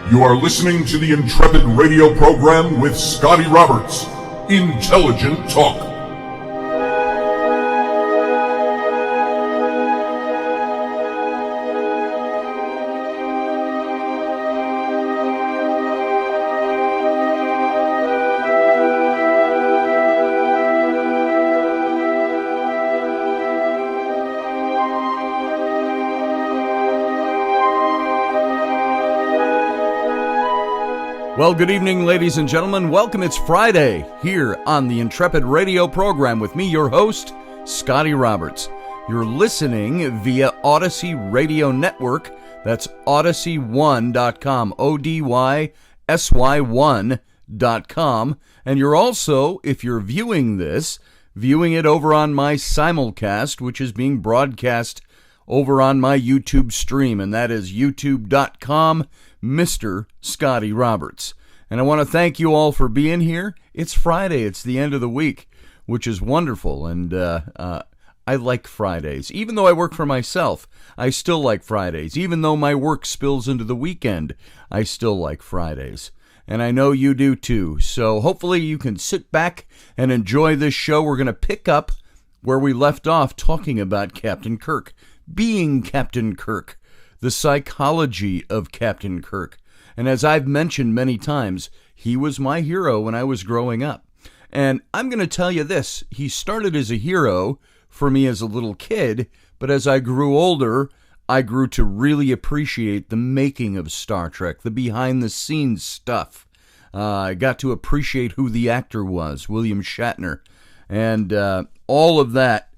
You are listening to the Intrepid Radio program with Scotty Roberts. Intelligent Talk. Well, good evening, ladies and gentlemen. Welcome. It's Friday here on the Intrepid Radio program with me, your host, Scotty Roberts. You're listening via Odyssey Radio Network. That's Odyssey1.com, ODYSY1.com. And you're also, if you're viewing this, viewing it over on my simulcast, which is being broadcast over on my YouTube stream, and that is youtube.com, Mr. Scotty Roberts. And I want to thank you all for being here. It's Friday. It's the end of the week, which is wonderful. And I like Fridays. Even though I work for myself, I still like Fridays. Even though my work spills into the weekend, I still like Fridays. And I know you do too. So hopefully you can sit back and enjoy this show. We're going to pick up where we left off talking about Captain Kirk, being Captain Kirk, the psychology of Captain Kirk. And as I've mentioned many times, he was my hero when I was growing up. And I'm going to tell you this, he started as a hero for me as a little kid, but as I grew older, I grew to really appreciate the making of Star Trek, the behind-the-scenes stuff. I got to appreciate who the actor was, William Shatner. And all of that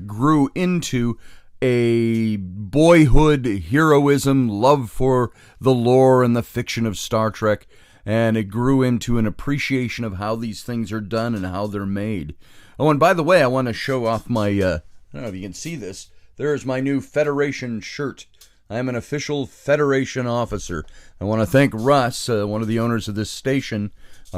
grew into a boyhood heroism, love for the lore and the fiction of Star Trek, and it grew into an appreciation of how these things are done and how they're made. Oh, and by the way, I want to show off my, I don't know if you can see this, there's my new Federation shirt. I am an official Federation officer. I want to thank Russ, one of the owners of this station,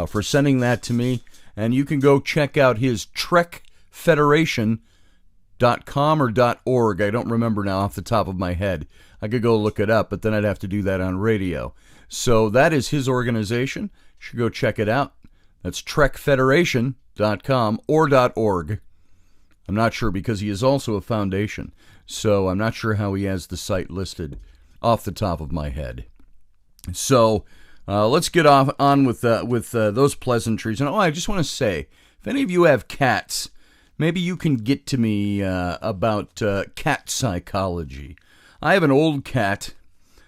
for sending that to me, and you can go check out his trekfederation.com or .org. I don't remember now off the top of my head. I could go look it up, but then I'd have to do that on radio. So that is his organization. You should go check it out. That's trekfederation.com or .org. I'm not sure because he is also a foundation. So I'm not sure how he has the site listed off the top of my head. So let's get on with those pleasantries. And I just want to say, if any of you have cats, maybe you can get to me about cat psychology. I have an old cat.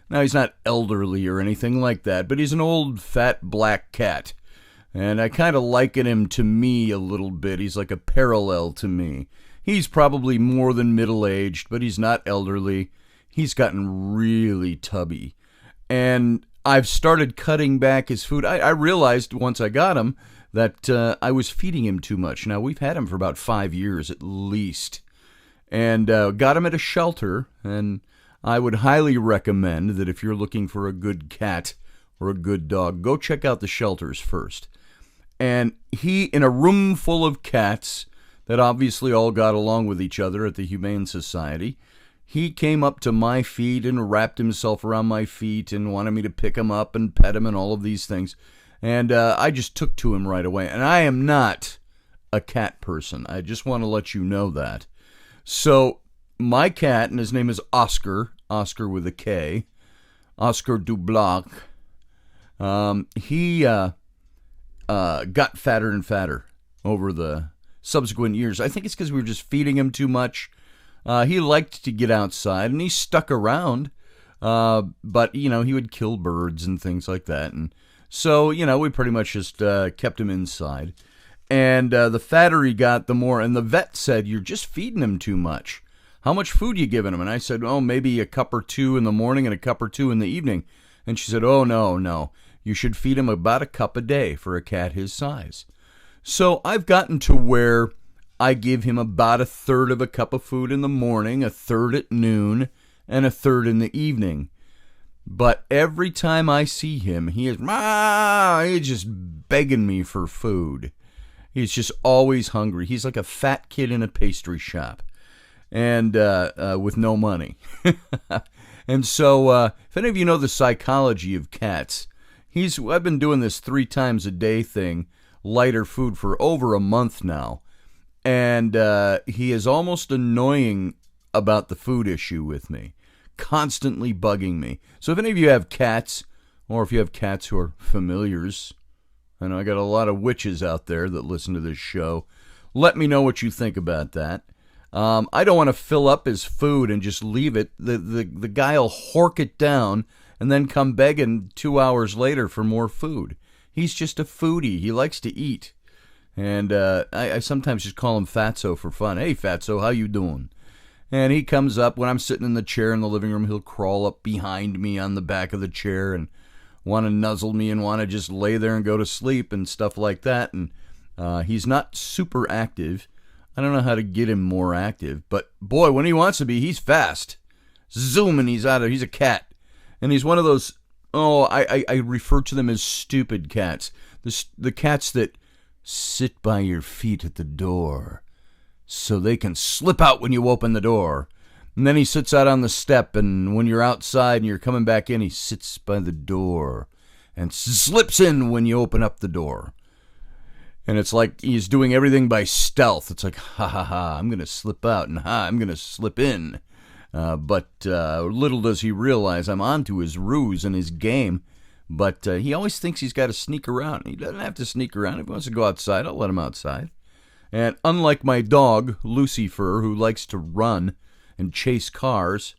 Now, he's not elderly or anything like that, but he's an old, fat, black cat. And I kind of liken him to me a little bit. He's like a parallel to me. He's probably more than middle-aged, but he's not elderly. He's gotten really tubby. And I've started cutting back his food. I realized once I got him that I was feeding him too much. Now, we've had him for about 5 years at least. And got him at a shelter. And I would highly recommend that if you're looking for a good cat or a good dog, go check out the shelters first. And he, in a room full of cats that obviously all got along with each other at the Humane Society, he came up to my feet and wrapped himself around my feet and wanted me to pick him up and pet him and all of these things. And I just took to him right away. And I am not a cat person. I just want to let you know that. So my cat, and his name is Oscar, Oscar with a K, Oscar Dublac, he got fatter and fatter over the subsequent years. I think it's because we were just feeding him too much. He liked to get outside, and he stuck around, but, he would kill birds and things like that, and so, we pretty much just kept him inside. And the fatter he got, the more. And the vet said, you're just feeding him too much. How much food are you giving him? And I said, maybe a cup or two in the morning and a cup or two in the evening. And she said, no. You should feed him about a cup a day for a cat his size. So I've gotten to where I give him about a third of a cup of food in the morning, a third at noon, and a third in the evening. But every time I see him, he's just begging me for food. He's just always hungry. He's like a fat kid in a pastry shop. and with no money. And so, if any of you know the psychology of cats, I've been doing this 3 times a day thing, lighter food, for over a month now. And he is almost annoying about the food issue with me, constantly bugging me. So if any of you have cats, or if you have cats who are familiars, I know I got a lot of witches out there that listen to this show, let me know what you think about that. I don't want to fill up his food and just leave it. The guy will hork it down and then come begging 2 hours later for more food. He's just a foodie. He likes to eat. And I sometimes just call him Fatso for fun. Hey, Fatso, how you doing? And he comes up. When I'm sitting in the chair in the living room, he'll crawl up behind me on the back of the chair and want to nuzzle me and want to just lay there and go to sleep and stuff like that. And he's not super active. I don't know how to get him more active, but boy, when he wants to be, he's fast. Zoom, and he's out of. He's a cat, and he's one of those. Oh, I refer to them as stupid cats. The cats that sit by your feet at the door, so they can slip out when you open the door. And then he sits out on the step, and when you're outside and you're coming back in, he sits by the door and slips in when you open up the door. And it's like he's doing everything by stealth. It's like, ha ha ha, I'm going to slip out, and ha, I'm going to slip in. But little does he realize I'm onto his ruse and his game. But he always thinks he's got to sneak around. He doesn't have to sneak around. If he wants to go outside, I'll let him outside. And unlike my dog, Lucifer, who likes to run and chase cars,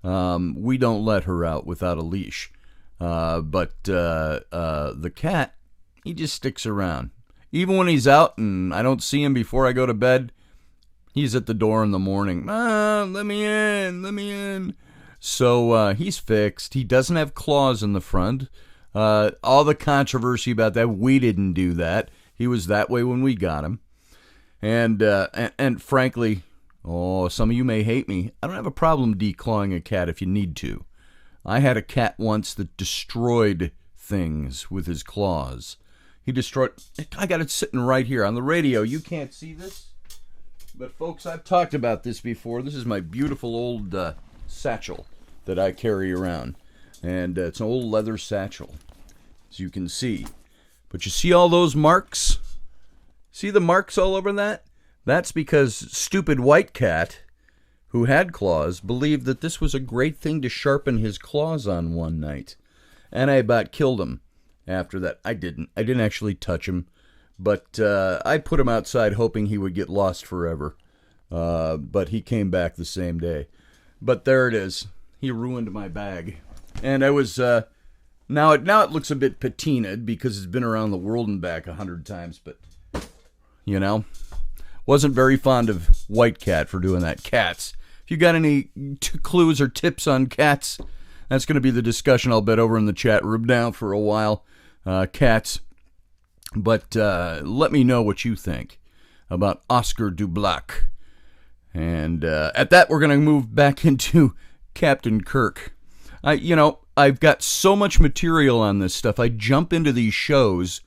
we don't let her out without a leash. But the cat, he just sticks around. Even when he's out and I don't see him before I go to bed, he's at the door in the morning. Let me in. So he's fixed. He doesn't have claws in the front. All the controversy about that, we didn't do that. He was that way when we got him. And frankly, some of you may hate me. I don't have a problem declawing a cat if you need to. I had a cat once that destroyed things with his claws. He destroyed... I got it sitting right here on the radio. You can't see this? But folks, I've talked about this before. This is my beautiful old satchel that I carry around. And it's an old leather satchel, as you can see. But you see all those marks? See the marks all over that? That's because stupid white cat, who had claws, believed that this was a great thing to sharpen his claws on one night. And I about killed him after that. I didn't actually touch him. But I put him outside hoping he would get lost forever. But he came back the same day. But there it is. He ruined my bag. And I was... Now it looks a bit patinaed because it's been around the world and back 100 times. But, you know, wasn't very fond of White Cat for doing that. Cats. If you got any clues or tips on cats, that's going to be the discussion, I'll bet, over in the chat room now for a while. Cats. But let me know what you think about Oscar Dublac. And at that, we're going to move back into Captain Kirk. I've got so much material on this stuff. I jump into these shows,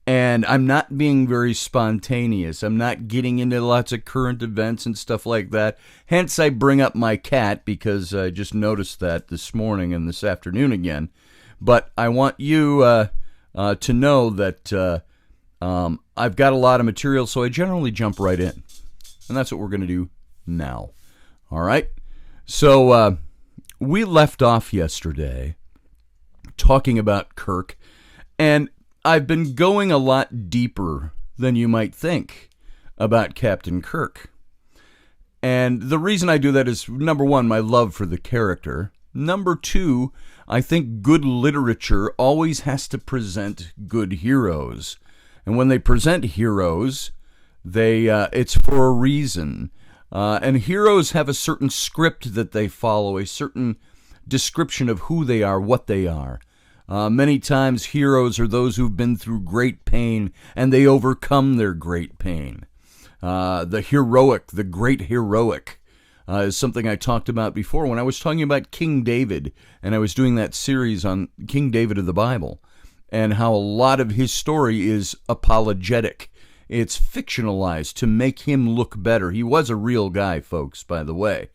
and I'm not being very spontaneous. I'm not getting into lots of current events and stuff like that. Hence, I bring up my cat, because I just noticed that this morning and this afternoon again. But I want you to know that I've got a lot of material, so I generally jump right in. And that's what we're going to do now. All right? So we left off yesterday talking about Kirk, and I've been going a lot deeper than you might think about Captain Kirk. And the reason I do that is, number one, my love for the character. Number two, I think good literature always has to present good heroes. And when they present heroes, it's for a reason. And heroes have a certain script that they follow, a certain description of who they are, what they are. Many times heroes are those who've been through great pain, and they overcome their great pain. The great heroic, is something I talked about before when I was talking about King David, and I was doing that series on King David of the Bible, and how a lot of his story is apologetic. It's fictionalized to make him look better. He was a real guy, folks, by the way.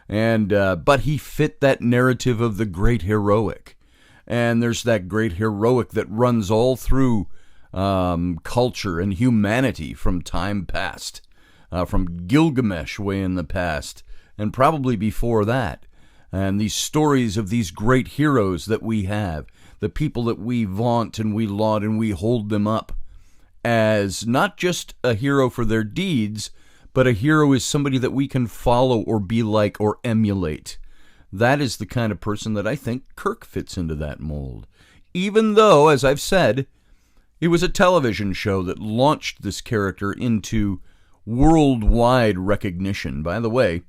And but he fit that narrative of the great heroic. And there's that great heroic that runs all through culture and humanity from time past, from Gilgamesh way in the past, and probably before that. And these stories of these great heroes that we have, the people that we vaunt and we laud and we hold them up as not just a hero for their deeds, but a hero is somebody that we can follow or be like or emulate. That is the kind of person that I think Kirk fits into that mold. Even though, as I've said, it was a television show that launched this character into worldwide recognition. By the way,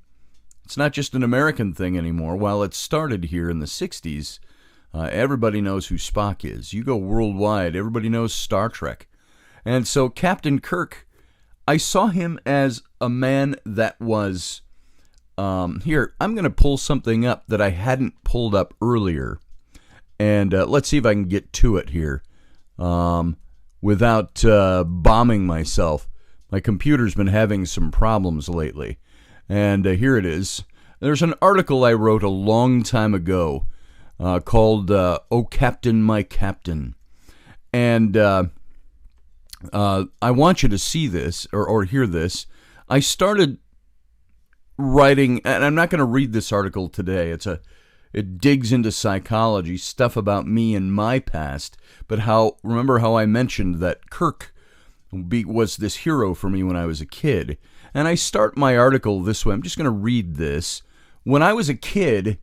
it's not just an American thing anymore. While it started here in the 60s, everybody knows who Spock is. You go worldwide, everybody knows Star Trek. And so Captain Kirk, I saw him as a man that was... here, I'm going to pull something up that I hadn't pulled up earlier. And let's see if I can get to it here without bombing myself. My computer's been having some problems lately. And here it is. There's an article I wrote a long time ago called "Oh Captain, My Captain." And I want you to see this or hear this. I started writing, and I'm not going to read this article today. It digs into psychology, stuff about me and my past, but remember how I mentioned that Kirk was this hero for me when I was a kid. And I start my article this way. I'm just going to read this. When I was a kid,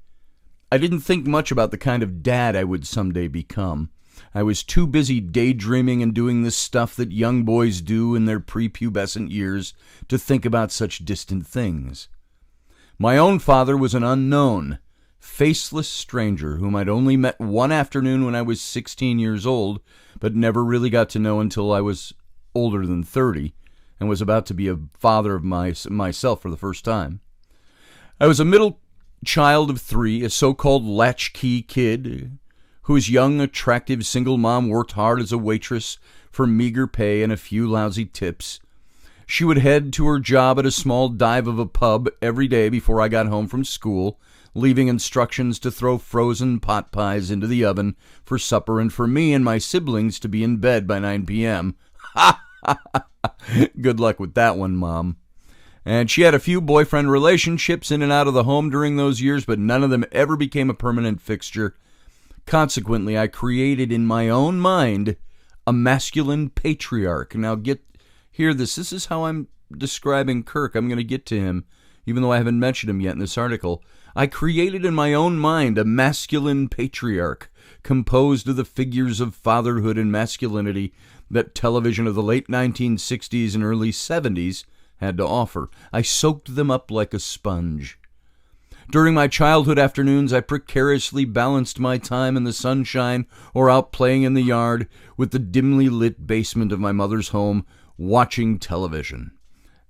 I didn't think much about the kind of dad I would someday become. I was too busy daydreaming and doing the stuff that young boys do in their prepubescent years to think about such distant things. My own father was an unknown, faceless stranger whom I'd only met one afternoon when I was 16 years old, but never really got to know until I was older than 30 and was about to be a father of myself for the first time. I was a middle child of 3, a so-called latchkey kid whose young, attractive single mom worked hard as a waitress for meager pay and a few lousy tips. She would head to her job at a small dive of a pub every day before I got home from school, leaving instructions to throw frozen pot pies into the oven for supper and for me and my siblings to be in bed by 9 p.m. Ha! Good luck with that one, Mom. And she had a few boyfriend relationships in and out of the home during those years, but none of them ever became a permanent fixture. Consequently, I created in my own mind a masculine patriarch. Now hear this. This is how I'm describing Kirk. I'm going to get to him, even though I haven't mentioned him yet in this article. I created in my own mind a masculine patriarch composed of the figures of fatherhood and masculinity that television of the late 1960s and early 70s had to offer. I soaked them up like a sponge. During my childhood afternoons, I precariously balanced my time in the sunshine or out playing in the yard with the dimly lit basement of my mother's home, watching television.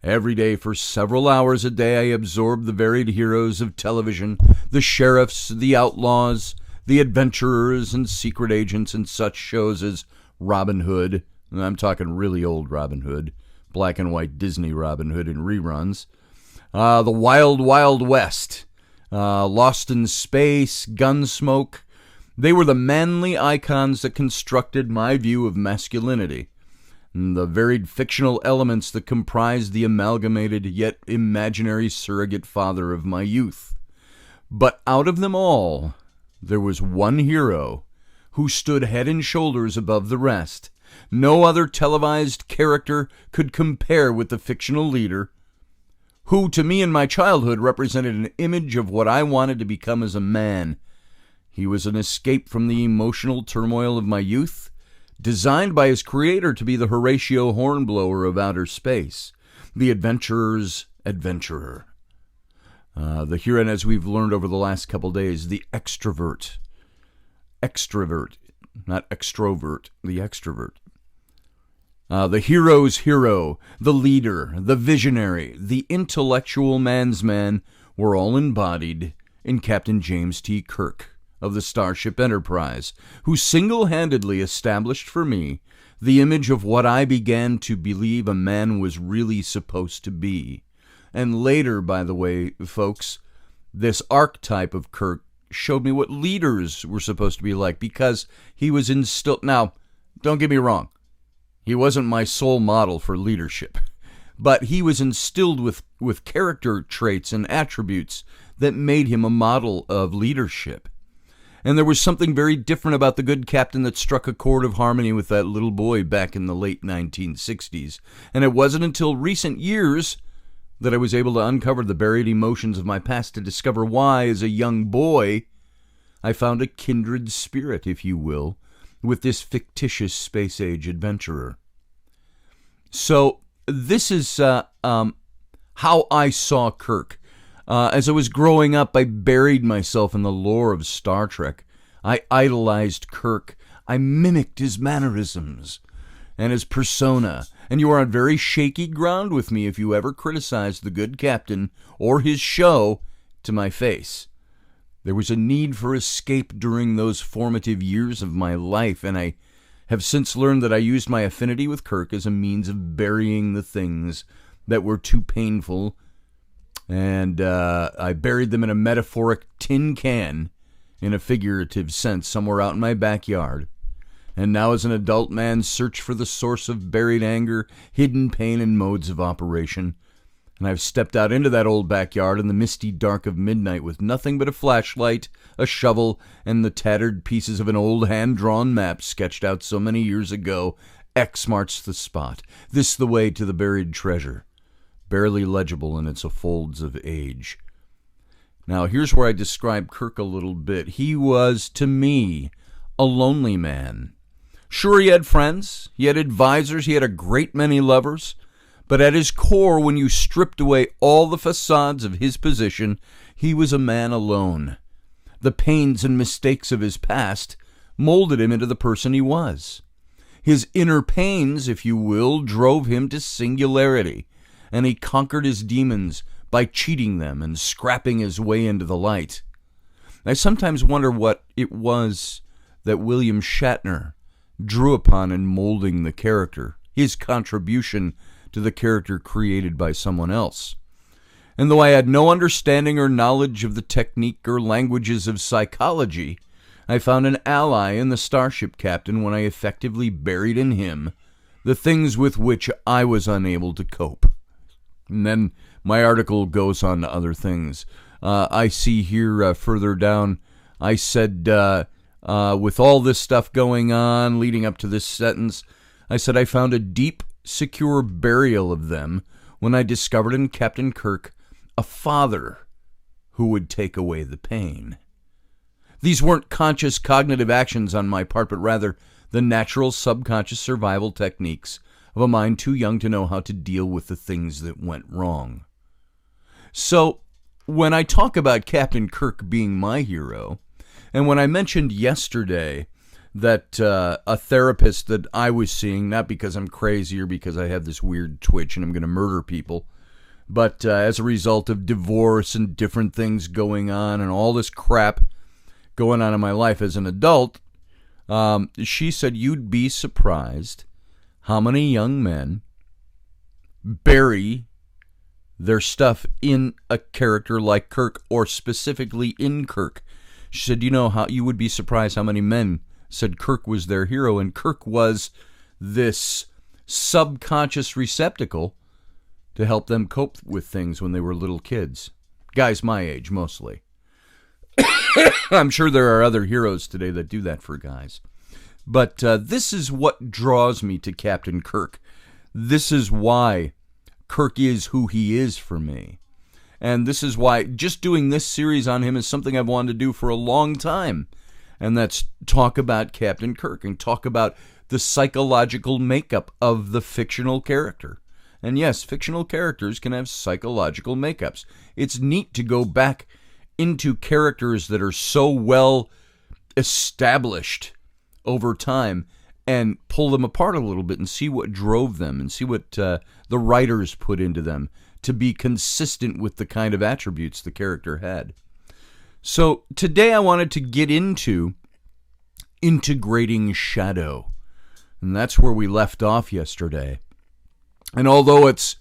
Every day for several hours a day, I absorbed the varied heroes of television, the sheriffs, the outlaws, the adventurers and secret agents in such shows as Robin Hood. I'm talking really old Robin Hood, black and white Disney Robin Hood in reruns. The Wild Wild West, Lost in Space, Gunsmoke. They were the manly icons that constructed my view of masculinity. The varied fictional elements that comprised the amalgamated yet imaginary surrogate father of my youth. But out of them all, there was one hero who stood head and shoulders above the rest. No other televised character could compare with the fictional leader, who to me in my childhood represented an image of what I wanted to become as a man. He was an escape from the emotional turmoil of my youth, designed by his creator to be the Horatio Hornblower of outer space, the adventurer's adventurer. The hero, and as we've learned over the last couple days, the extrovert, not extrovert, the extrovert. The hero's hero, the leader, the visionary, the intellectual man's man were all embodied in Captain James T. Kirk, of the Starship Enterprise, who single-handedly established for me the image of what I began to believe a man was really supposed to be. And later, by the way, folks, this archetype of Kirk showed me what leaders were supposed to be like, because he was instilled. Now, don't get me wrong, he wasn't my sole model for leadership, but he was instilled with character traits and attributes that made him a model of leadership. And there was something very different about the good captain that struck a chord of harmony with that little boy back in the late 1960s. And it wasn't until recent years that I was able to uncover the buried emotions of my past to discover why, as a young boy, I found a kindred spirit, if you will, with this fictitious space-age adventurer. So this is how I saw Kirk. As I was growing up, I buried myself in the lore of Star Trek. I idolized Kirk. I mimicked his mannerisms and his persona. And you are on very shaky ground with me if you ever criticize the good captain or his show to my face. There was a need for escape during those formative years of my life, and I have since learned that I used my affinity with Kirk as a means of burying the things that were too painful. And I buried them in a metaphoric tin can, in a figurative sense, somewhere out in my backyard. And now, as an adult man, search for the source of buried anger, hidden pain, and modes of operation. And I've stepped out into that old backyard in the misty dark of midnight with nothing but a flashlight, a shovel, and the tattered pieces of an old hand-drawn map sketched out so many years ago. X marks the spot. This the way to the buried treasure, barely legible in its folds of age. Now, here's where I describe Kirk a little bit. He was, to me, a lonely man. Sure, he had friends, he had advisors, he had a great many lovers, but at his core, when you stripped away all the facades of his position, he was a man alone. The pains and mistakes of his past molded him into the person he was. His inner pains, if you will, drove him to singularity, and he conquered his demons by cheating them and scrapping his way into the light. I sometimes wonder what it was that William Shatner drew upon in molding the character, his contribution to the character created by someone else. And though I had no understanding or knowledge of the technique or languages of psychology, I found an ally in the Starship Captain when I effectively buried in him the things with which I was unable to cope. And then my article goes on to other things. I see here further down, I said, with all this stuff going on leading up to this sentence, I said I found a deep, secure burial of them when I discovered in Captain Kirk a father who would take away the pain. These weren't conscious cognitive actions on my part, but rather the natural subconscious survival techniques of a mind too young to know how to deal with the things that went wrong. So, when I talk about Captain Kirk being my hero, and when I mentioned yesterday that a therapist that I was seeing, not because I'm crazy or because I have this weird twitch and I'm going to murder people, but as a result of divorce and different things going on and all this crap going on in my life as an adult, she said, you'd be surprised how many young men bury their stuff in a character like Kirk, or specifically in Kirk. She said, you would be surprised how many men said Kirk was their hero, and Kirk was this subconscious receptacle to help them cope with things when they were little kids. Guys my age, mostly. I'm sure there are other heroes today that do that for guys. But this is what draws me to Captain Kirk. This is why Kirk is who he is for me. And this is why just doing this series on him is something I've wanted to do for a long time. And that's talk about Captain Kirk and talk about the psychological makeup of the fictional character. And yes, fictional characters can have psychological makeups. It's neat to go back into characters that are so well established over time and pull them apart a little bit and see what drove them and see what the writers put into them to be consistent with the kind of attributes the character had. So today I wanted to get into integrating shadow. And that's where we left off yesterday. And although it's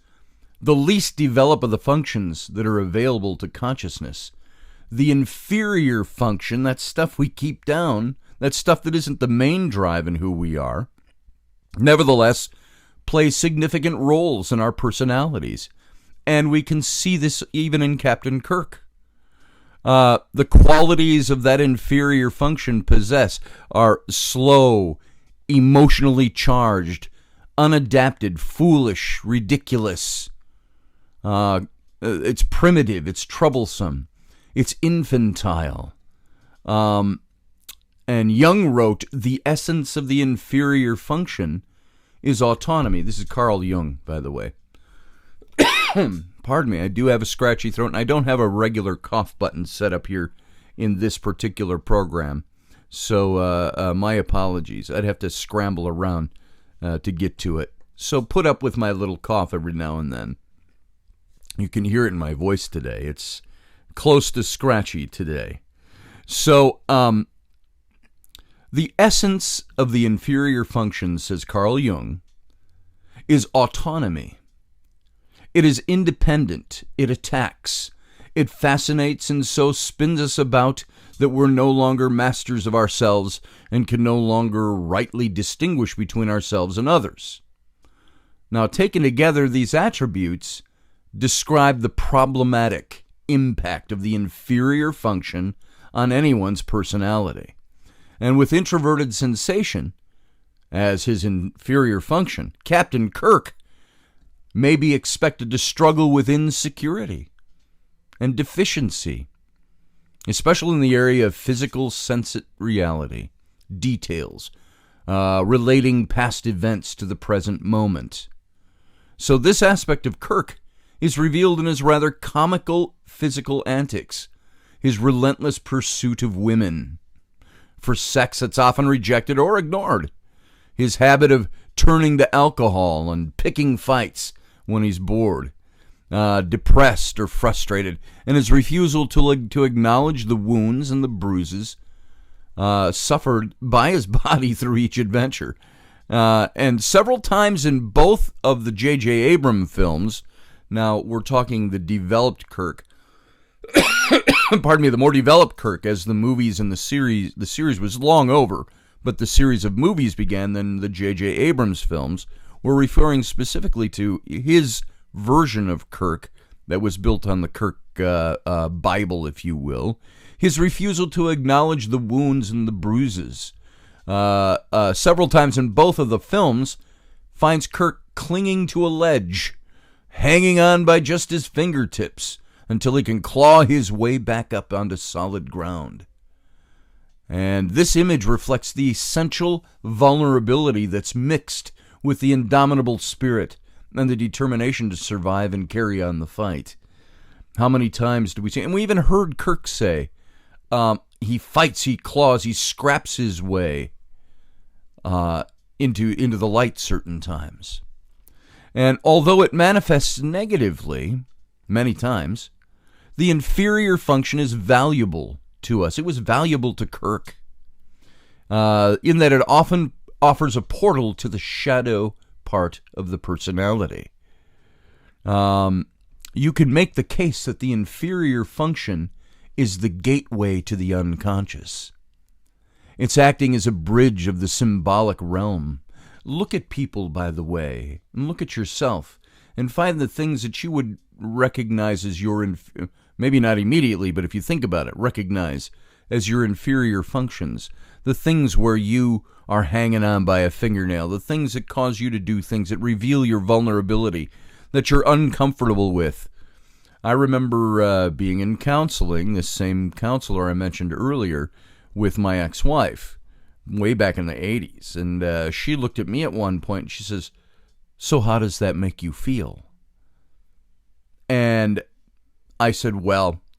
the least developed of the functions that are available to consciousness, the inferior function, that stuff we keep down, that stuff that isn't the main drive in who we are, nevertheless plays significant roles in our personalities. And we can see this even in Captain Kirk. The qualities of that inferior function possess are slow, emotionally charged, unadapted, foolish, ridiculous. It's primitive, it's troublesome, it's infantile. And Jung wrote, the essence of the inferior function is autonomy. This is Carl Jung, by the way. Pardon me, I do have a scratchy throat, and I don't have a regular cough button set up here in this particular program. So my apologies. I'd have to scramble around to get to it. So put up with my little cough every now and then. You can hear it in my voice today. It's close to scratchy today. So the essence of the inferior function, says Carl Jung, is autonomy. It is independent. It attacks. It fascinates and so spins us about that we're no longer masters of ourselves and can no longer rightly distinguish between ourselves and others. Now, taken together, these attributes describe the problematic impact of the inferior function on anyone's personality. And with introverted sensation as his inferior function, Captain Kirk may be expected to struggle with insecurity and deficiency, especially in the area of physical reality, details, relating past events to the present moment. So this aspect of Kirk is revealed in his rather comical physical antics, his relentless pursuit of women, for sex that's often rejected or ignored, his habit of turning to alcohol and picking fights when he's bored, depressed or frustrated, and his refusal to acknowledge the wounds and the bruises suffered by his body through each adventure. And several times in both of the J.J. Abrams films, now we're talking the developed Kirk, pardon me, the more developed Kirk, as the movies and the series was long over, but the series of movies began, then the J.J. Abrams films were referring specifically to his version of Kirk that was built on the Kirk Bible, if you will, his refusal to acknowledge the wounds and the bruises. Several times in both of the films, finds Kirk clinging to a ledge, hanging on by just his fingertips until he can claw his way back up onto solid ground. And this image reflects the essential vulnerability that's mixed with the indomitable spirit and the determination to survive and carry on the fight. How many times do we see, and we even heard Kirk say, he fights, he claws, he scraps his way into the light certain times. And although it manifests negatively many times, the inferior function is valuable to us. It was valuable to Kirk in that it often offers a portal to the shadow part of the personality. You could make the case that the inferior function is the gateway to the unconscious. It's acting as a bridge of the symbolic realm. Look at people, by the way, and look at yourself, and find the things that you would recognize as your, maybe not immediately, but if you think about it, recognize as your inferior functions. The things where you are hanging on by a fingernail, the things that cause you to do things that reveal your vulnerability, that you're uncomfortable with. I remember being in counseling, this same counselor I mentioned earlier, with my ex-wife, way back in the 80s. And she looked at me at one point and she says, "So how does that make you feel?" And I said,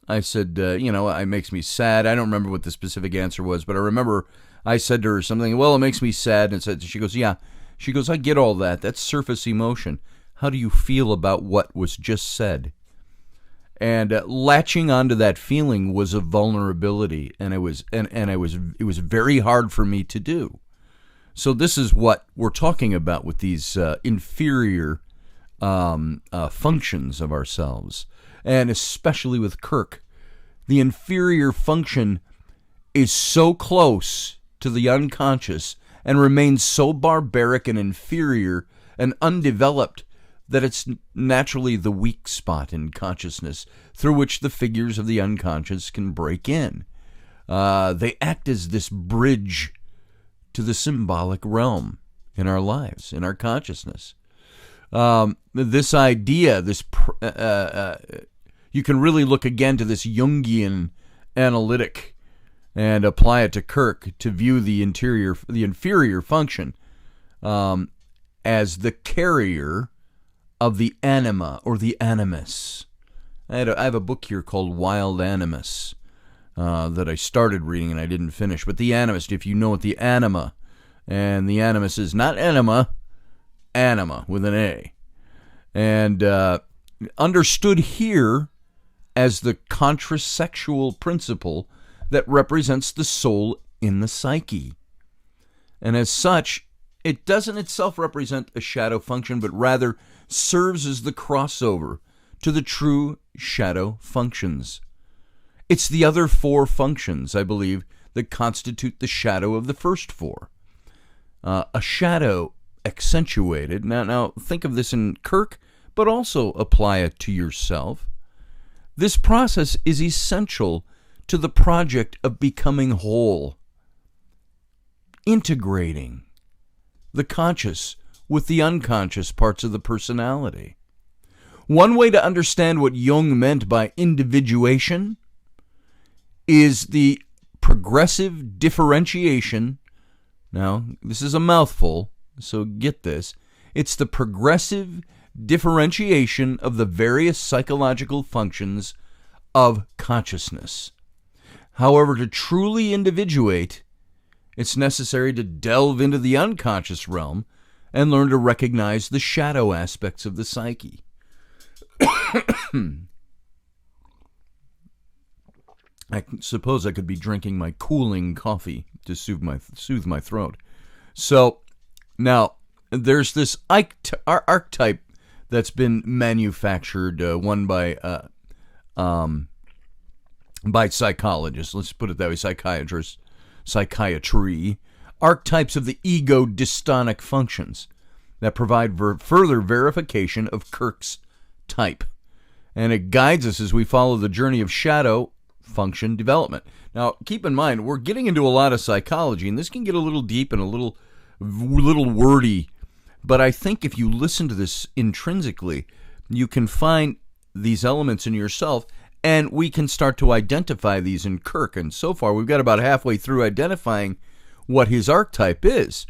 it makes me sad. I don't remember what the specific answer was, but I remember I said to her something, well, it makes me sad. And she goes, yeah. She goes, I get all that. That's surface emotion. How do you feel about what was just said? And latching onto that feeling was a vulnerability, and it was very hard for me to do. So this is what we're talking about with these inferior functions of ourselves, and especially with Kirk. The inferior function is so close to the unconscious and remains so barbaric and inferior and undeveloped that it's naturally the weak spot in consciousness through which the figures of the unconscious can break in. They act as this bridge to the symbolic realm in our lives, in our consciousness. This idea, you can really look again to this Jungian analytic and apply it to Kirk to view the inferior function as the carrier of the anima or the animus. I have a book here called Wild Animus that I started reading and I didn't finish. But the animus, if you know what the anima, and the animus is not enema, anima with an A. And understood here as the contrasexual principle that represents the soul in the psyche. And as such, it doesn't itself represent a shadow function, but rather serves as the crossover to the true shadow functions. It's the other four functions, I believe, that constitute the shadow of the first four. A shadow accentuated. Now think of this in Kirk, but also apply it to yourself. This process is essential to the project of becoming whole, integrating the conscious with the unconscious parts of the personality. One way to understand what Jung meant by individuation is the progressive differentiation. Now, this is a mouthful, so get this. It's the progressive differentiation of the various psychological functions of consciousness. However, to truly individuate, it's necessary to delve into the unconscious realm and learn to recognize the shadow aspects of the psyche. I suppose I could be drinking my cooling coffee to soothe my throat. So, now, there's this archetype that's been manufactured, one by psychologists, let's put it that way, psychiatrists, psychiatry, archetypes of the ego dystonic functions that provide further verification of Kirk's type. And it guides us as we follow the journey of shadow function development. Now, keep in mind, we're getting into a lot of psychology, and this can get a little deep and a little wordy, but I think if you listen to this intrinsically, you can find these elements in yourself, and we can start to identify these in Kirk. And so far, we've got about halfway through identifying what his archetype is.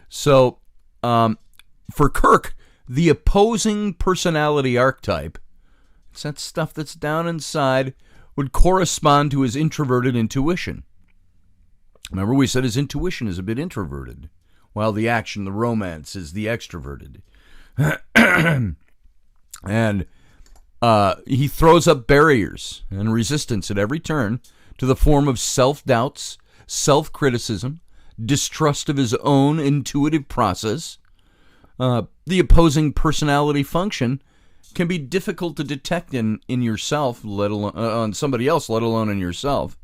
So, for Kirk, the opposing personality archetype, it's that stuff that's down inside, would correspond to his introverted intuition. Remember, we said his intuition is a bit introverted, while the action, the romance, is the extroverted. And he throws up barriers and resistance at every turn to the form of self-doubts, self-criticism, distrust of his own intuitive process. The opposing personality function can be difficult to detect in yourself, let alone on somebody else, let alone in yourself.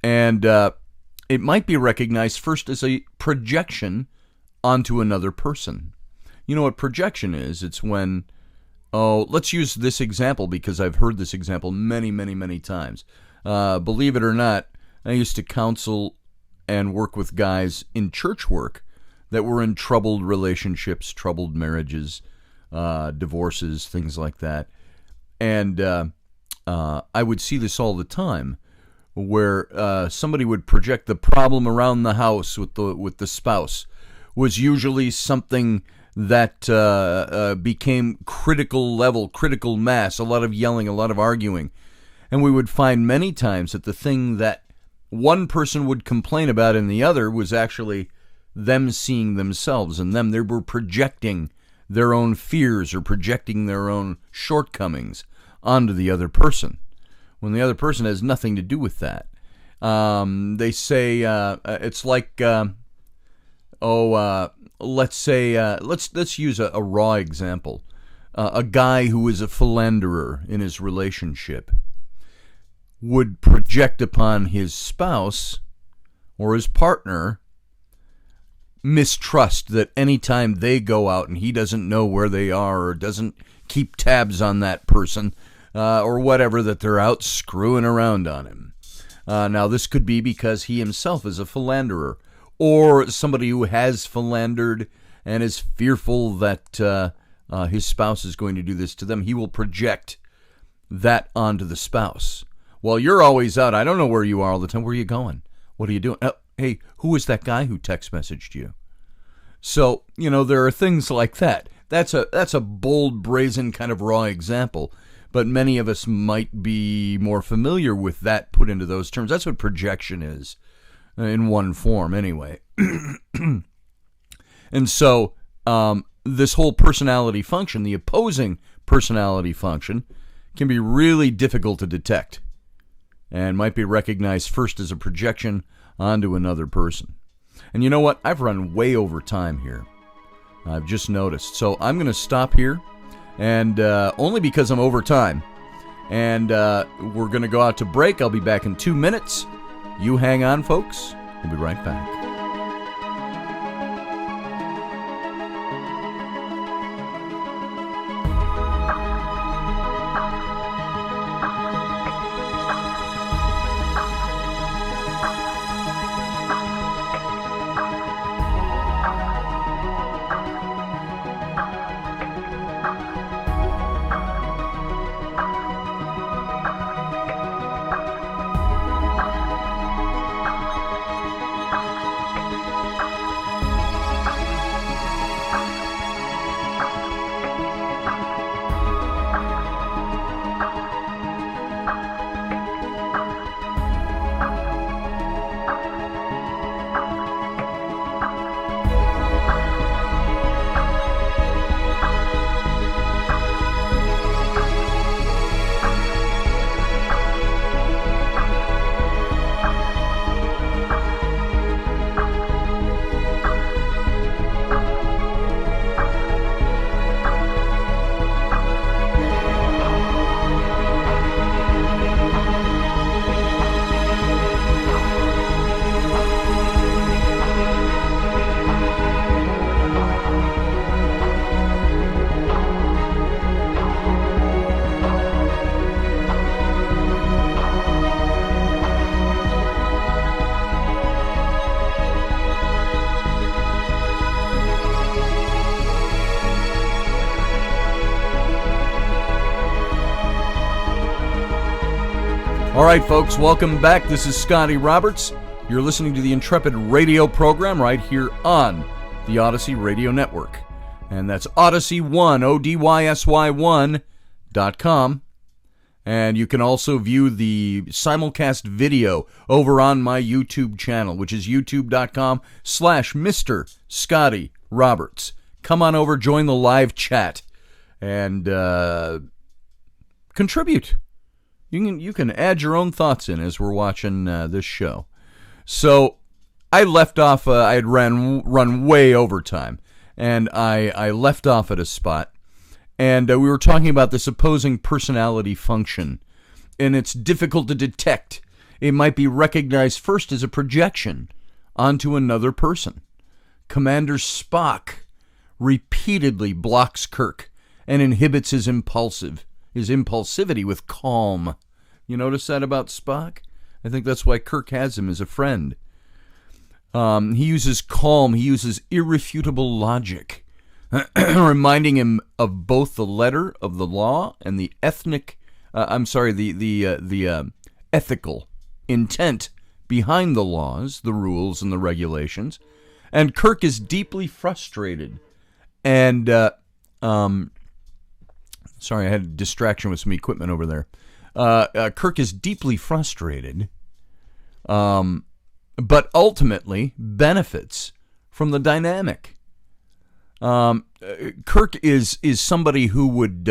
And it might be recognized first as a projection onto another person. You know what projection is? It's when, let's use this example because I've heard this example many, many, many times. Believe it or not, I used to counsel and work with guys in church work that were in troubled relationships, troubled marriages, divorces, things like that. And I would see this all the time, where somebody would project the problem around the house with the spouse was usually something that became critical mass, a lot of yelling, a lot of arguing. And we would find many times that the thing that one person would complain about in the other was actually them seeing themselves and them. They were projecting their own fears or projecting their own shortcomings onto the other person, when the other person has nothing to do with that. They say it's like, let's say, let's use a raw example. A guy who is a philanderer in his relationship would project upon his spouse or his partner mistrust that anytime they go out and he doesn't know where they are or doesn't keep tabs on that person or whatever, that they're out screwing around on him. Now, this could be because he himself is a philanderer, or somebody who has philandered and is fearful that his spouse is going to do this to them. He will project that onto the spouse. Well, you're always out. I don't know where you are all the time. Where are you going? What are you doing? Hey, who was that guy who text messaged you? So, there are things like that. That's a bold, brazen kind of raw example, but many of us might be more familiar with that put into those terms. That's what projection is, in one form anyway. And so, this whole personality function, the opposing personality function, can be really difficult to detect and might be recognized first as a projection onto another person. And you know what? I've run way over time here. I've just noticed. So I'm going to stop here, and only because I'm over time. And we're going to go out to break. I'll be back in 2 minutes. You hang on, folks. We'll be right back. All right, folks, welcome back. This is Scotty Roberts. You're listening to the Intrepid Radio program right here on the Odyssey Radio Network. And that's Odyssey1, ODYSY1.com. And you can also view the simulcast video over on my YouTube channel, which is youtube.com/Mr. Scotty Roberts. Come on over, join the live chat, and contribute. You can add your own thoughts in as we're watching this show. So I left off. I had run way over time, and I left off at a spot, and we were talking about this opposing personality function, and it's difficult to detect. It might be recognized first as a projection onto another person. Commander Spock repeatedly blocks Kirk and inhibits his impulsivity with calm. You notice that about Spock? I think that's why Kirk has him as a friend. He uses calm. He uses irrefutable logic, reminding him of both the letter of the law and the ethical intent behind the laws, the rules, and the regulations. And Kirk is deeply frustrated. And sorry, I had a distraction with some equipment over there. Kirk is deeply frustrated, but ultimately benefits from the dynamic. Kirk is somebody who would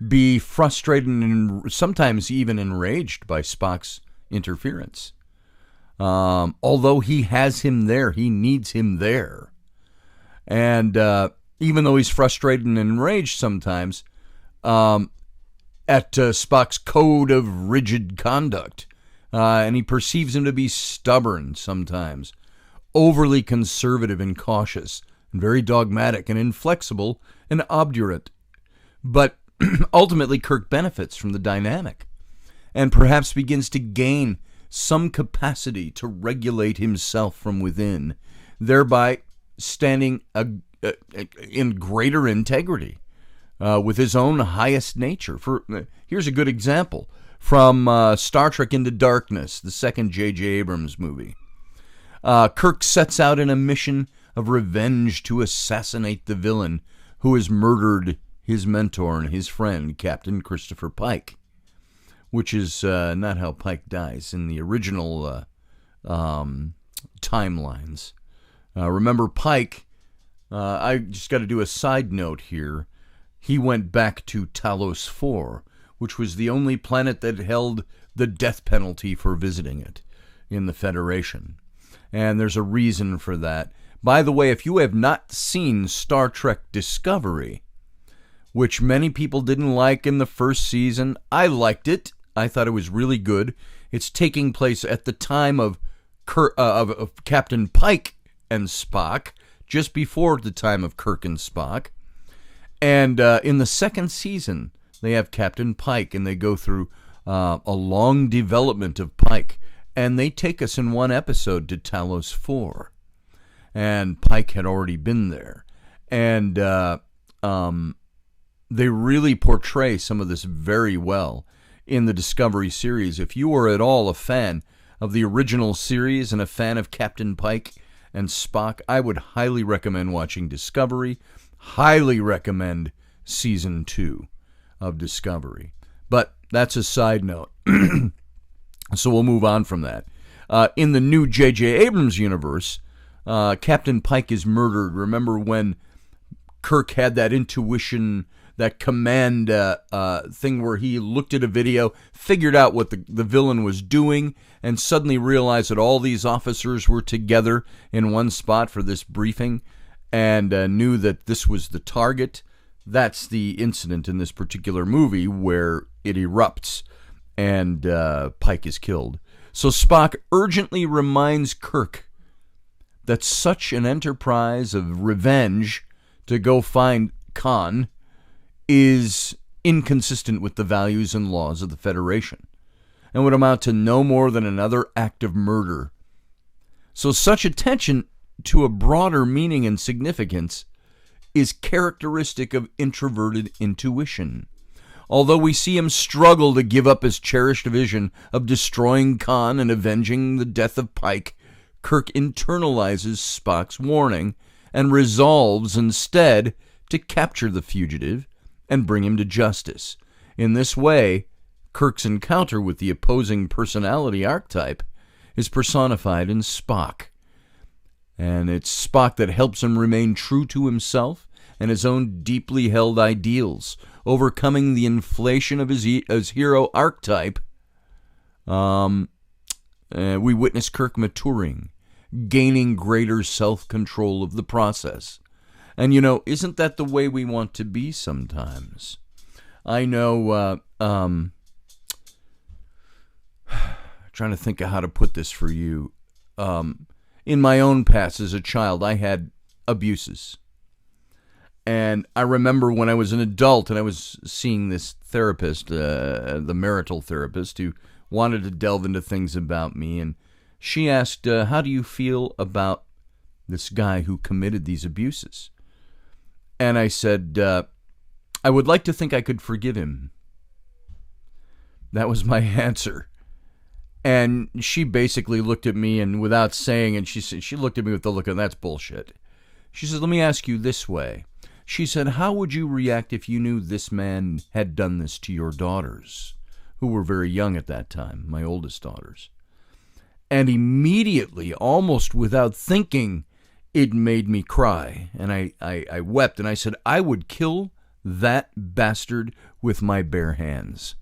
be frustrated and sometimes even enraged by Spock's interference. Although he has him there, he needs him there. And even though he's frustrated and enraged sometimes at Spock's code of rigid conduct, and he perceives him to be stubborn sometimes, overly conservative and cautious, and very dogmatic and inflexible and obdurate. But ultimately, Kirk benefits from the dynamic and perhaps begins to gain some capacity to regulate himself from within, thereby standing in greater integrity with his own highest nature. Here's a good example from Star Trek Into Darkness, the second J.J. Abrams movie. Kirk sets out in a mission of revenge to assassinate the villain who has murdered his mentor and his friend, Captain Christopher Pike, which is not how Pike dies in the original timelines. Remember, Pike, I just got to do a side note here. He went back to Talos 4, which was the only planet that held the death penalty for visiting it in the Federation. And there's a reason for that. By the way, if you have not seen Star Trek Discovery, which many people didn't like in the first season, I liked it. I thought it was really good. It's taking place at the time of Captain Pike and Spock, just before the time of Kirk and Spock. And in the second season, they have Captain Pike, and they go through a long development of Pike. And they take us in one episode to Talos 4. And Pike had already been there. And they really portray some of this very well in the Discovery series. If you are at all a fan of the original series and a fan of Captain Pike and Spock, I would highly recommend watching Discovery. Highly recommend Season 2 of Discovery. But that's a side note. So we'll move on from that. In the new J.J. Abrams universe, Captain Pike is murdered. Remember when Kirk had that intuition, that command thing where he looked at a video, figured out what the villain was doing, and suddenly realized that all these officers were together in one spot for this briefing and knew that this was the target? That's the incident in this particular movie where it erupts and Pike is killed. So Spock urgently reminds Kirk that such an enterprise of revenge to go find Khan is inconsistent with the values and laws of the Federation and would amount to no more than another act of murder. So such attention to a broader meaning and significance is characteristic of introverted intuition. Although we see him struggle to give up his cherished vision of destroying Khan and avenging the death of Pike, Kirk internalizes Spock's warning and resolves instead to capture the fugitive and bring him to justice. In this way, Kirk's encounter with the opposing personality archetype is personified in Spock. And it's Spock that helps him remain true to himself and his own deeply held ideals, overcoming the inflation of his hero archetype. We witness Kirk maturing, gaining greater self-control of the process. And, isn't that the way we want to be sometimes? I know, trying to think of how to put this for you. In my own past as a child, I had abuses. And I remember when I was an adult and I was seeing this therapist, the marital therapist, who wanted to delve into things about me. And she asked, how do you feel about this guy who committed these abuses? And I said, I would like to think I could forgive him. That was my answer. And she basically looked at me and without saying, and she looked at me with the look of, that's bullshit. She said, let me ask you this way. She said, how would you react if you knew this man had done this to your daughters, who were very young at that time, my oldest daughters? And immediately, almost without thinking, it made me cry. And I wept and I said, I would kill that bastard with my bare hands.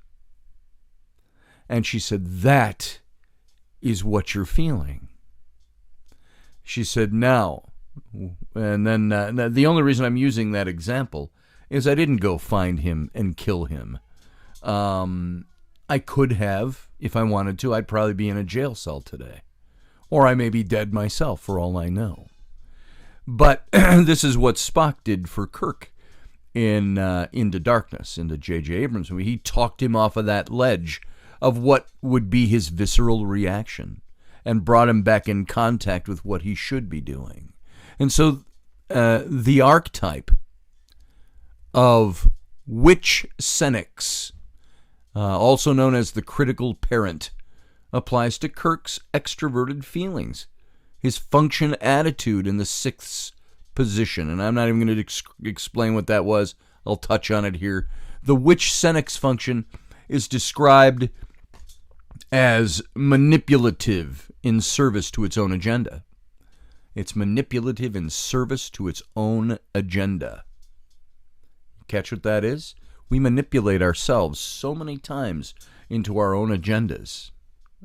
And she said, that is what you're feeling. She said, now, and then the only reason I'm using that example is I didn't go find him and kill him. I could have, if I wanted to. I'd probably be in a jail cell today. Or I may be dead myself, for all I know. But this is what Spock did for Kirk in Into Darkness, into J.J. Abrams' movie. He talked him off of that ledge of what would be his visceral reaction and brought him back in contact with what he should be doing. And so the archetype of witch senex, also known as the critical parent, applies to Kirk's extroverted feelings, his function attitude in the sixth position. And I'm not even going to explain what that was. I'll touch on it here. The witch senex function is described as manipulative in service to its own agenda. It's manipulative in service to its own agenda. Catch what that is? We manipulate ourselves so many times into our own agendas.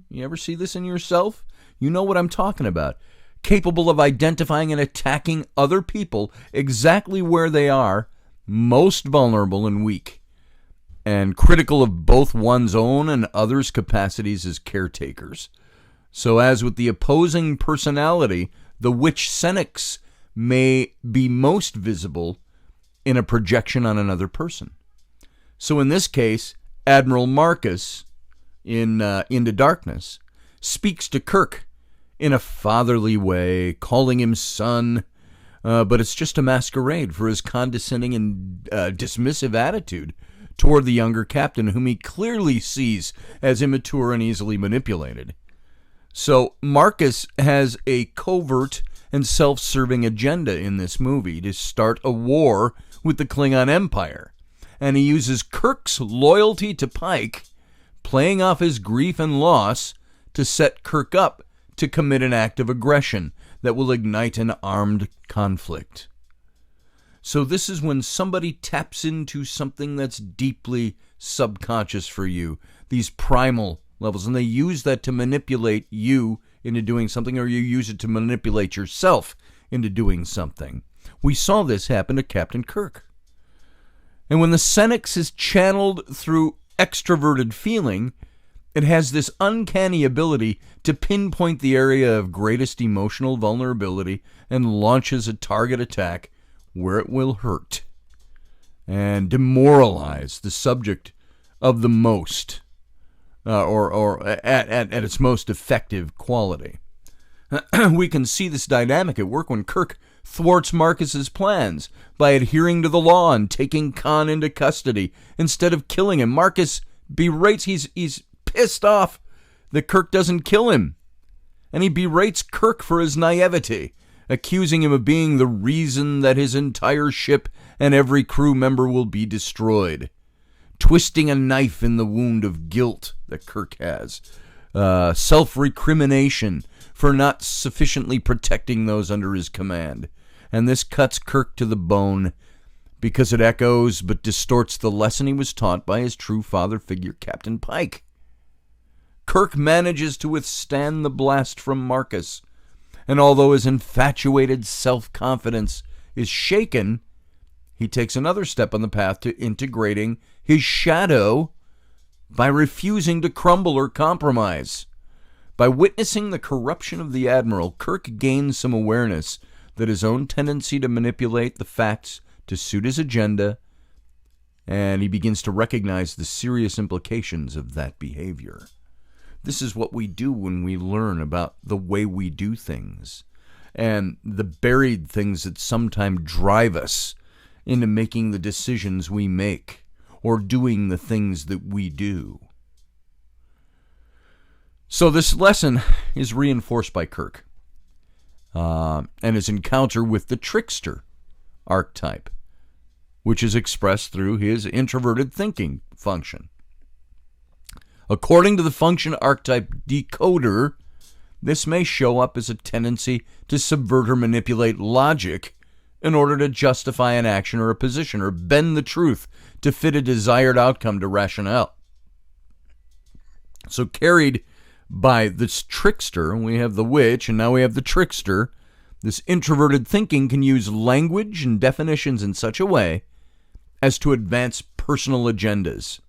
You ever see this in yourself? You know what I'm talking about. Capable of identifying and attacking other people exactly where they are, most vulnerable and weak, and critical of both one's own and others' capacities as caretakers. So as with the opposing personality, the witch senex may be most visible in a projection on another person. So in this case, Admiral Marcus in Into Darkness speaks to Kirk in a fatherly way, calling him son, but it's just a masquerade for his condescending and dismissive attitude toward the younger captain, whom he clearly sees as immature and easily manipulated. So Marcus has a covert and self-serving agenda in this movie to start a war with the Klingon Empire. And he uses Kirk's loyalty to Pike, playing off his grief and loss, to set Kirk up to commit an act of aggression that will ignite an armed conflict. So this is when somebody taps into something that's deeply subconscious for you, these primal levels, and they use that to manipulate you into doing something, or you use it to manipulate yourself into doing something. We saw this happen to Captain Kirk. And when the senex is channeled through extroverted feeling, it has this uncanny ability to pinpoint the area of greatest emotional vulnerability and launches a target attack where it will hurt and demoralize the subject of the most, or at its most effective quality. We can see this dynamic at work when Kirk thwarts Marcus's plans by adhering to the law and taking Khan into custody instead of killing him. Marcus berates, he's pissed off that Kirk doesn't kill him, and he berates Kirk for his naivety, accusing him of being the reason that his entire ship and every crew member will be destroyed, twisting a knife in the wound of guilt that Kirk has, self-recrimination for not sufficiently protecting those under his command. And this cuts Kirk to the bone because it echoes but distorts the lesson he was taught by his true father figure, Captain Pike. Kirk manages to withstand the blast from Marcus, and although his infatuated self-confidence is shaken, he takes another step on the path to integrating his shadow by refusing to crumble or compromise. By witnessing the corruption of the Admiral, Kirk gains some awareness that his own tendency to manipulate the facts to suit his agenda, and he begins to recognize the serious implications of that behavior. This is what we do when we learn about the way we do things and the buried things that sometimes drive us into making the decisions we make or doing the things that we do. So this lesson is reinforced by Kirk and his encounter with the trickster archetype, which is expressed through his introverted thinking function. According to the function archetype decoder, this may show up as a tendency to subvert or manipulate logic in order to justify an action or a position, or bend the truth to fit a desired outcome to rationale. So carried by this trickster, we have the witch, and now we have the trickster. This introverted thinking can use language and definitions in such a way as to advance personal agendas.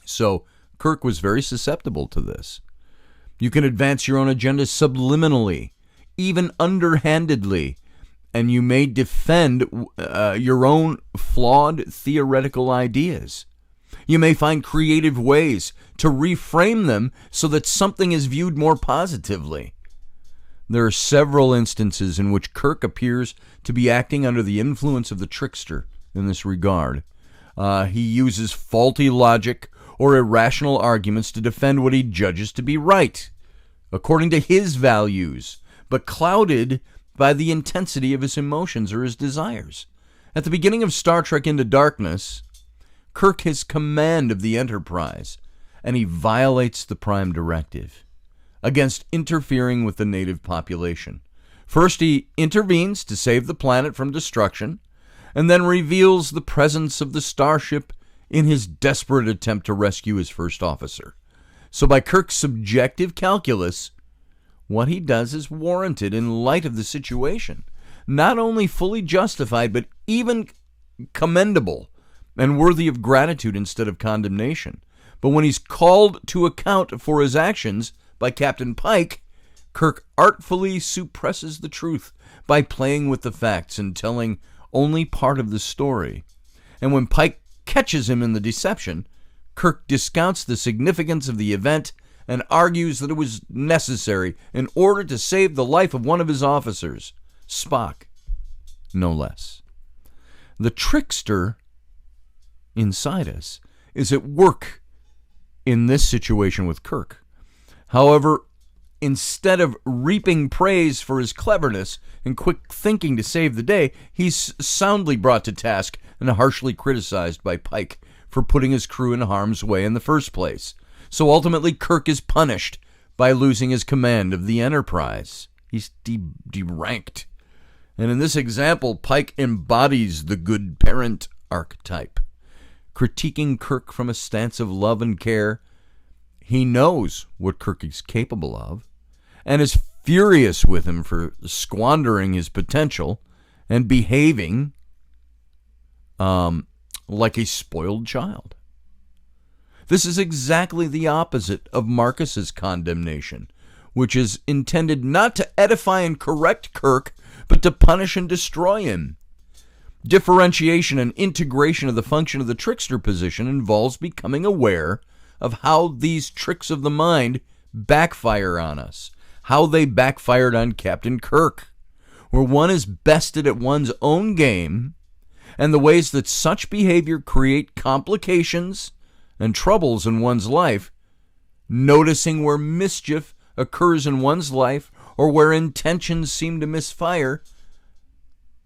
So Kirk was very susceptible to this. You can advance your own agenda subliminally, even underhandedly, and you may defend your own flawed theoretical ideas. You may find creative ways to reframe them so that something is viewed more positively. There are several instances in which Kirk appears to be acting under the influence of the trickster in this regard. He uses faulty logic or irrational arguments to defend what he judges to be right, according to his values, but clouded by the intensity of his emotions or his desires. At the beginning of Star Trek Into Darkness, Kirk has command of the Enterprise, and he violates the Prime Directive against interfering with the native population. First, he intervenes to save the planet from destruction, and then reveals the presence of the starship in his desperate attempt to rescue his first officer. So by Kirk's subjective calculus, what he does is warranted in light of the situation. Not only fully justified, but even commendable and worthy of gratitude instead of condemnation. But when he's called to account for his actions by Captain Pike, Kirk artfully suppresses the truth by playing with the facts and telling only part of the story. And when Pike catches him in the deception, Kirk discounts the significance of the event and argues that it was necessary in order to save the life of one of his officers, Spock, no less. The trickster inside us is at work in this situation with Kirk. However, instead of reaping praise for his cleverness and quick thinking to save the day, he's soundly brought to task and harshly criticized by Pike for putting his crew in harm's way in the first place. So ultimately, Kirk is punished by losing his command of the Enterprise. He's deranked. And in this example, Pike embodies the good parent archetype. Critiquing Kirk from a stance of love and care, he knows what Kirk is capable of and is furious with him for squandering his potential and behaving like a spoiled child. This is exactly the opposite of Marcus's condemnation, which is intended not to edify and correct Kirk, but to punish and destroy him. Differentiation and integration of the function of the trickster position involves becoming aware of how these tricks of the mind backfire on us, how they backfired on Captain Kirk, where one is bested at one's own game, and the ways that such behavior create complications and troubles in one's life, noticing where mischief occurs in one's life or where intentions seem to misfire,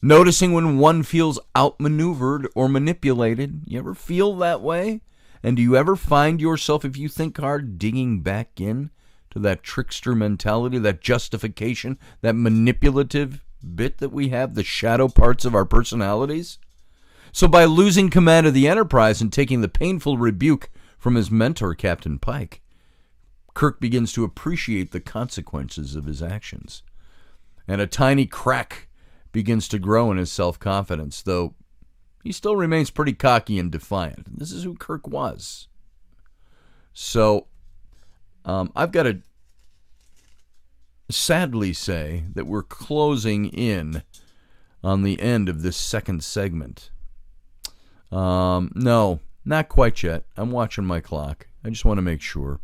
noticing when one feels outmaneuvered or manipulated. You ever feel that way? And do you ever find yourself, if you think hard, digging back in to that trickster mentality, that justification, that manipulative bit that we have, the shadow parts of our personalities? So by losing command of the Enterprise and taking the painful rebuke from his mentor, Captain Pike, Kirk begins to appreciate the consequences of his actions. And a tiny crack begins to grow in his self-confidence, though he still remains pretty cocky and defiant. This is who Kirk was. So I've got to sadly say that we're closing in on the end of this second segment. No, not quite yet. I'm watching my clock. I just want to make sure.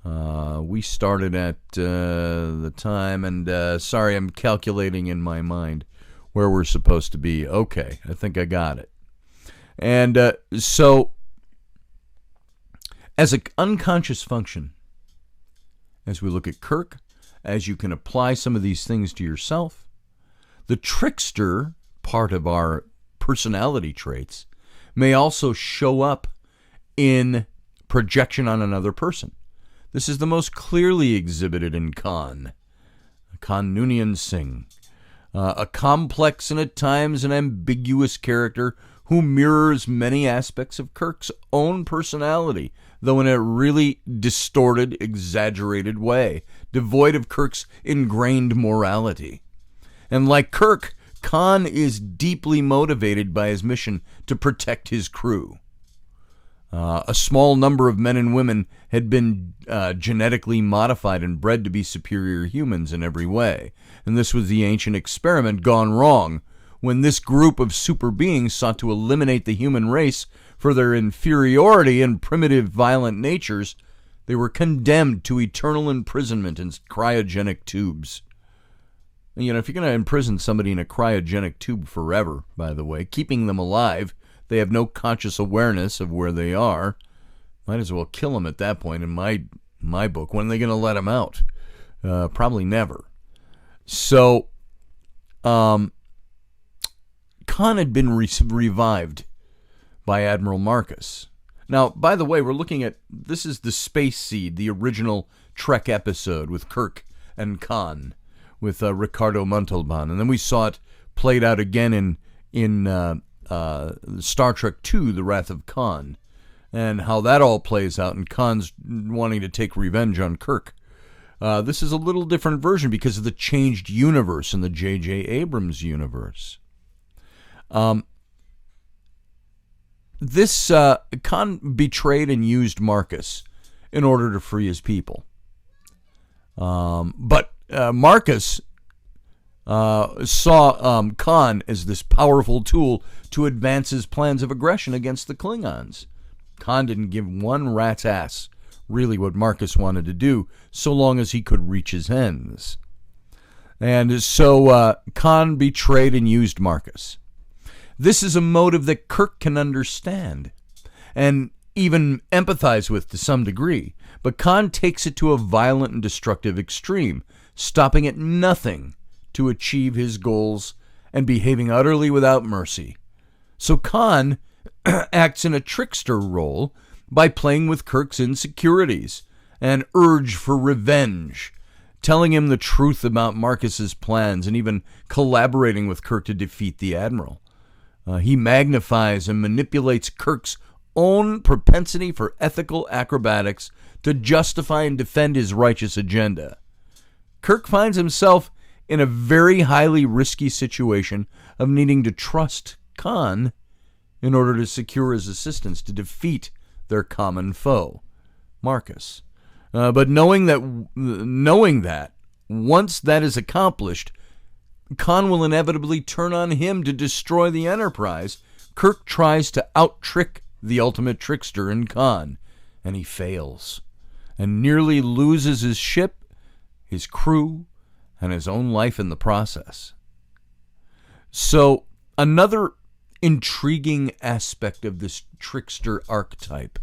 We started at the time, and sorry, I'm calculating in my mind where we're supposed to be. Okay, I think I got it. And so, as an unconscious function, as we look at Kirk, as you can apply some of these things to yourself, the trickster part of our personality traits may also show up in projection on another person. This is the most clearly exhibited in Khan Noonien Singh. a complex and at times an ambiguous character who mirrors many aspects of Kirk's own personality, though in a really distorted, exaggerated way, devoid of Kirk's ingrained morality. And like Kirk, Khan is deeply motivated by his mission to protect his crew. A small number of men and women had been genetically modified and bred to be superior humans in every way, and this was the ancient experiment gone wrong, when this group of super beings sought to eliminate the human race for their inferiority and primitive violent natures. They were condemned to eternal imprisonment in cryogenic tubes. You know, if you're going to imprison somebody in a cryogenic tube forever, by the way, keeping them alive, they have no conscious awareness of where they are, might as well kill them at that point in my book. When are they going to let them out? Probably never. So, Khan had been revived by Admiral Marcus. Now, by the way, we're looking at, this is the Space Seed, the original Trek episode with Kirk and Khan, with Ricardo Montalban. And then we saw it played out again in Star Trek II, The Wrath of Khan, and how that all plays out, and Khan's wanting to take revenge on Kirk. This is a little different version because of the changed universe in the J.J. Abrams universe. Khan betrayed and used Marcus in order to free his people. But Marcus saw Khan as this powerful tool to advance his plans of aggression against the Klingons. Khan didn't give one rat's ass really what Marcus wanted to do, so long as he could reach his ends. And so Khan betrayed and used Marcus. This is a motive that Kirk can understand and even empathize with to some degree, but Khan takes it to a violent and destructive extreme, stopping at nothing to achieve his goals and behaving utterly without mercy. So Khan acts in a trickster role by playing with Kirk's insecurities and urge for revenge, telling him the truth about Marcus's plans and even collaborating with Kirk to defeat the Admiral. He magnifies and manipulates Kirk's own propensity for ethical acrobatics to justify and defend his righteous agenda. Kirk finds himself in a very highly risky situation of needing to trust Khan in order to secure his assistance to defeat their common foe, Marcus. But knowing that, once that is accomplished, Khan will inevitably turn on him to destroy the Enterprise. Kirk tries to out-trick the ultimate trickster in Khan, and he fails, and nearly loses his ship, his crew, and his own life in the process. So, another intriguing aspect of this trickster archetype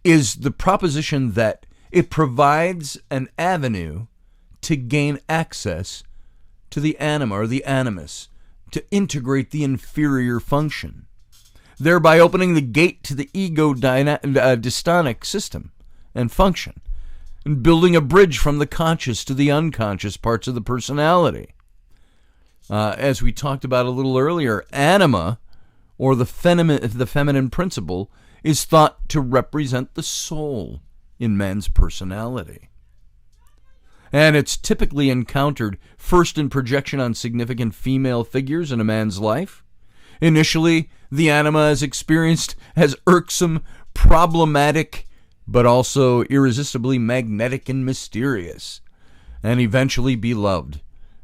is the proposition that it provides an avenue to gain access to the anima or the animus, to integrate the inferior function, thereby opening the gate to the ego-dystonic system and function, and building a bridge from the conscious to the unconscious parts of the personality. As we talked about a little earlier, anima, or the feminine principle, is thought to represent the soul in man's personality. And it's typically encountered first in projection on significant female figures in a man's life. Initially, the anima is experienced as irksome, problematic, but also irresistibly magnetic and mysterious, and eventually beloved,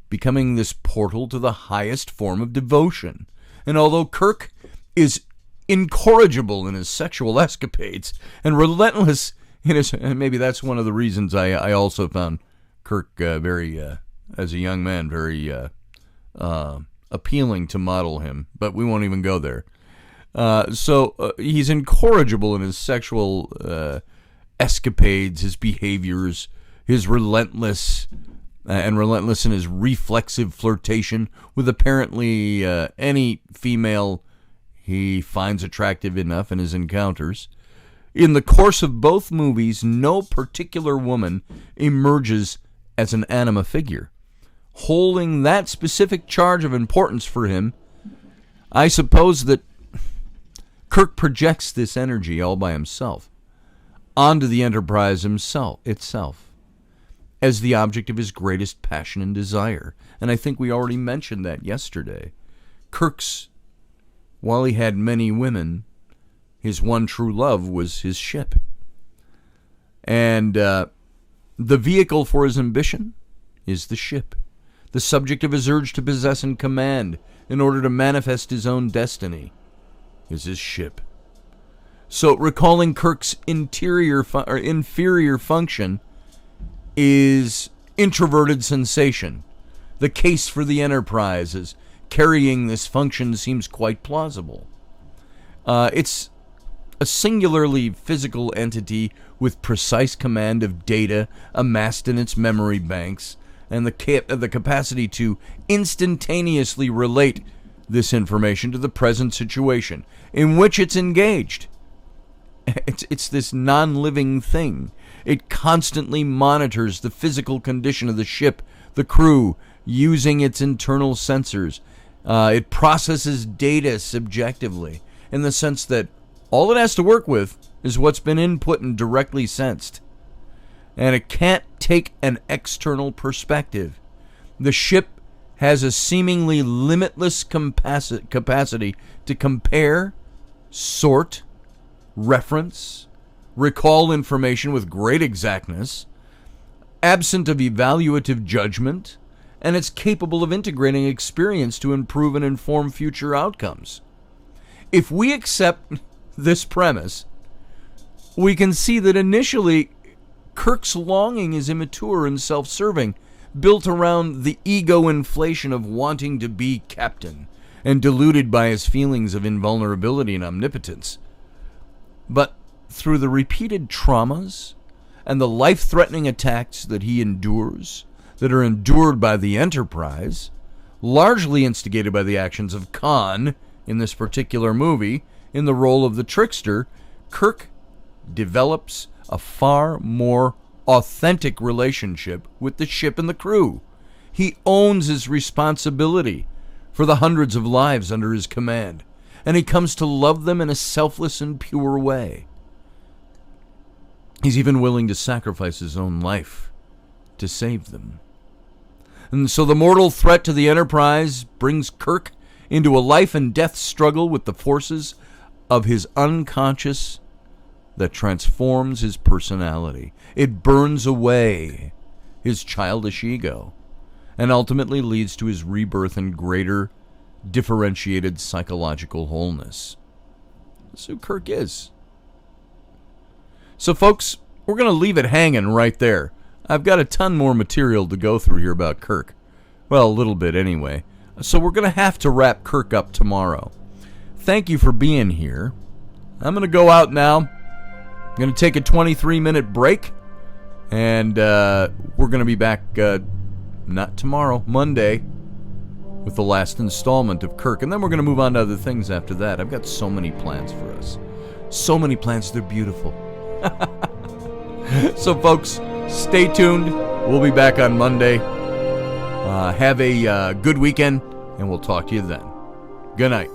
becoming this portal to the highest form of devotion. And although Kirk is incorrigible in his sexual escapades and relentless in his, and maybe that's one of the reasons I also found Kirk very, as a young man, very appealing to model him, but we won't even go there. So he's incorrigible in his sexual escapades, his behaviors, his relentless in his reflexive flirtation with apparently any female he finds attractive enough in his encounters. In the course of both movies, no particular woman emerges as an anima figure. holding that specific charge of importance for him, I suppose that Kirk projects this energy all by himself onto the Enterprise itself as the object of his greatest passion and desire. And I think we already mentioned that yesterday. Kirk's, while he had many women, his one true love was his ship. And the vehicle for his ambition is the ship. The subject of his urge to possess and command in order to manifest his own destiny is his ship. So recalling Kirk's inferior function is introverted sensation. The case for the Enterprise as carrying this function seems quite plausible. It's a singularly physical entity with precise command of data amassed in its memory banks and the capacity to instantaneously relate this information to the present situation in which it's engaged. It's this non-living thing. It constantly monitors the physical condition of the ship, the crew, using its internal sensors. It processes data subjectively in the sense that all it has to work with is what's been input and directly sensed. And it can't take an external perspective. The ship has a seemingly limitless capacity to compare, sort, reference, recall information with great exactness, absent of evaluative judgment, and it's capable of integrating experience to improve and inform future outcomes. If we accept this premise, we can see that initially Kirk's longing is immature and self-serving, built around the ego inflation of wanting to be captain, and diluted by his feelings of invulnerability and omnipotence. But through the repeated traumas and the life-threatening attacks that he endures, that are endured by the Enterprise, largely instigated by the actions of Khan in this particular movie, in the role of the trickster, Kirk develops a far more authentic relationship with the ship and the crew. He owns his responsibility for the hundreds of lives under his command, and he comes to love them in a selfless and pure way. He's even willing to sacrifice his own life to save them. And so the mortal threat to the Enterprise brings Kirk into a life and death struggle with the forces of his unconscious that transforms his personality. It burns away his childish ego and ultimately leads to his rebirth and greater differentiated psychological wholeness. That's who Kirk is. So folks, we're going to leave it hanging right there. I've got a ton more material to go through here about Kirk. Well, a little bit anyway. So we're going to have to wrap Kirk up tomorrow. Thank you for being here. I'm going to go out now. I'm going to take a 23-minute break. And we're going to be back, not tomorrow, Monday, with the last installment of Kirk. And then we're going to move on to other things after that. I've got so many plans for us. So many plans, they're beautiful. So, folks, stay tuned. We'll be back on Monday. Have a good weekend, and we'll talk to you then. Good night.